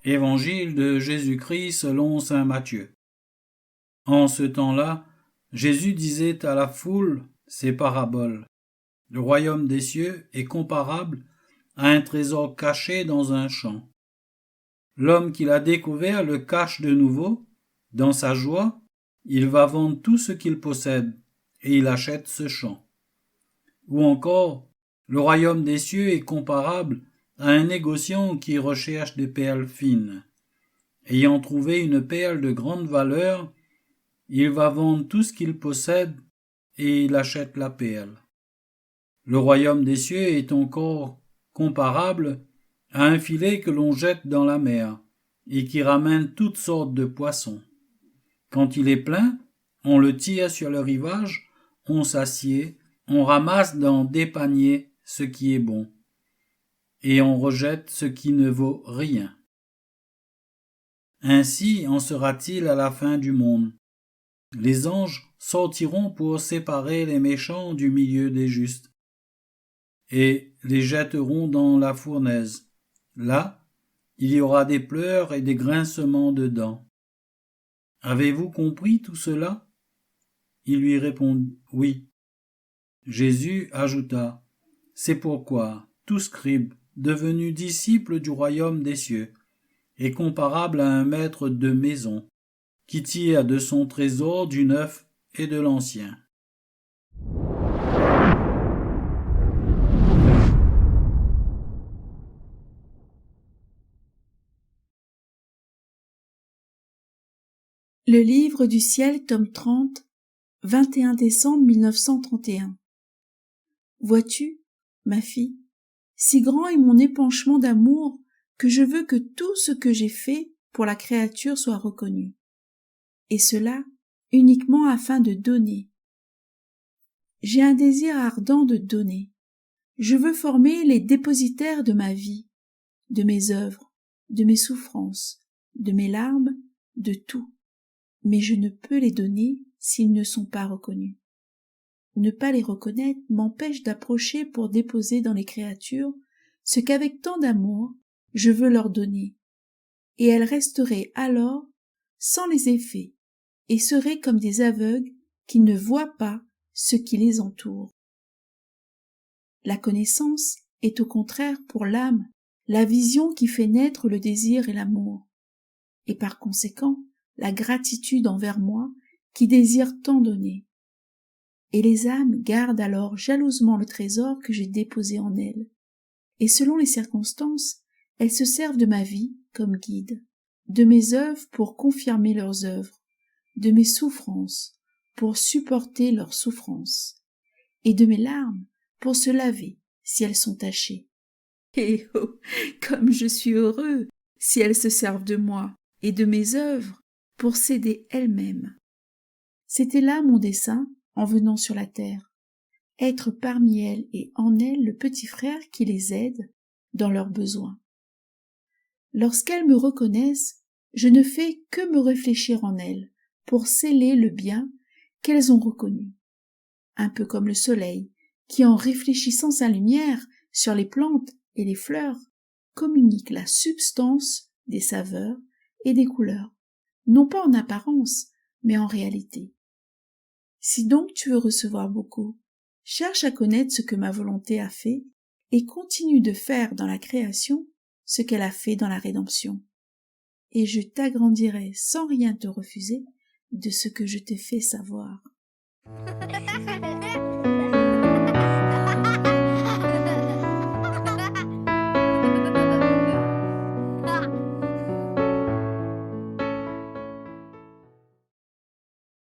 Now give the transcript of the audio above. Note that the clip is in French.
Évangile de Jésus-Christ selon saint Matthieu. En ce temps-là, Jésus disait à la foule ces paraboles. Le royaume des cieux est comparable à un trésor caché dans un champ. L'homme qui l'a découvert le cache de nouveau. Dans sa joie, il va vendre tout ce qu'il possède et il achète ce champ. Ou encore, le royaume des cieux est comparable à un négociant qui recherche des perles fines. Ayant trouvé une perle de grande valeur, il va vendre tout ce qu'il possède et il achète la perle. Le royaume des cieux est encore comparable à un filet que l'on jette dans la mer et qui ramène toutes sortes de poissons. Quand il est plein, on le tire sur le rivage, on s'assied, on ramasse dans des paniers ce qui est bon, et on rejette ce qui ne vaut rien. Ainsi en sera-t-il à la fin du monde. Les anges sortiront pour séparer les méchants du milieu des justes, et les jetteront dans la fournaise. Là, il y aura des pleurs et des grincements de dents. Avez-vous compris tout cela? Il lui répondit oui. Jésus ajouta, c'est pourquoi tout scribe, devenu disciple du royaume des cieux, est comparable à un maître de maison, qui tire de son trésor du neuf et de l'ancien. Le livre du ciel, tome 30, 21 décembre 1931. Vois-tu, ma fille, si grand est mon épanchement d'amour que je veux que tout ce que j'ai fait pour la créature soit reconnu. Et cela uniquement afin de donner. J'ai un désir ardent de donner. Je veux former les dépositaires de ma vie, de mes œuvres, de mes souffrances, de mes larmes, de tout. Mais je ne peux les donner s'ils ne sont pas reconnus. Ne pas les reconnaître m'empêche d'approcher pour déposer dans les créatures ce qu'avec tant d'amour je veux leur donner, et elles resteraient alors sans les effets et seraient comme des aveugles qui ne voient pas ce qui les entoure. La connaissance est au contraire pour l'âme la vision qui fait naître le désir et l'amour, et par conséquent la gratitude envers moi qui désire tant donner. Et les âmes gardent alors jalousement le trésor que j'ai déposé en elles, et selon les circonstances, elles se servent de ma vie comme guide, de mes œuvres pour confirmer leurs œuvres, de mes souffrances pour supporter leurs souffrances, et de mes larmes pour se laver si elles sont tachées. Et oh, comme je suis heureux si elles se servent de moi et de mes œuvres pour s'aider elles-mêmes. C'était là mon dessein en venant sur la terre, être parmi elles et en elles le petit frère qui les aide dans leurs besoins. Lorsqu'elles me reconnaissent, je ne fais que me réfléchir en elles pour sceller le bien qu'elles ont reconnu. Un peu comme le soleil qui, en réfléchissant sa lumière sur les plantes et les fleurs, communique la substance des saveurs et des couleurs, non pas en apparence, mais en réalité. Si donc tu veux recevoir beaucoup, cherche à connaître ce que ma volonté a fait et continue de faire dans la création ce qu'elle a fait dans la rédemption. Et je t'agrandirai sans rien te refuser de ce que je t'ai fait savoir.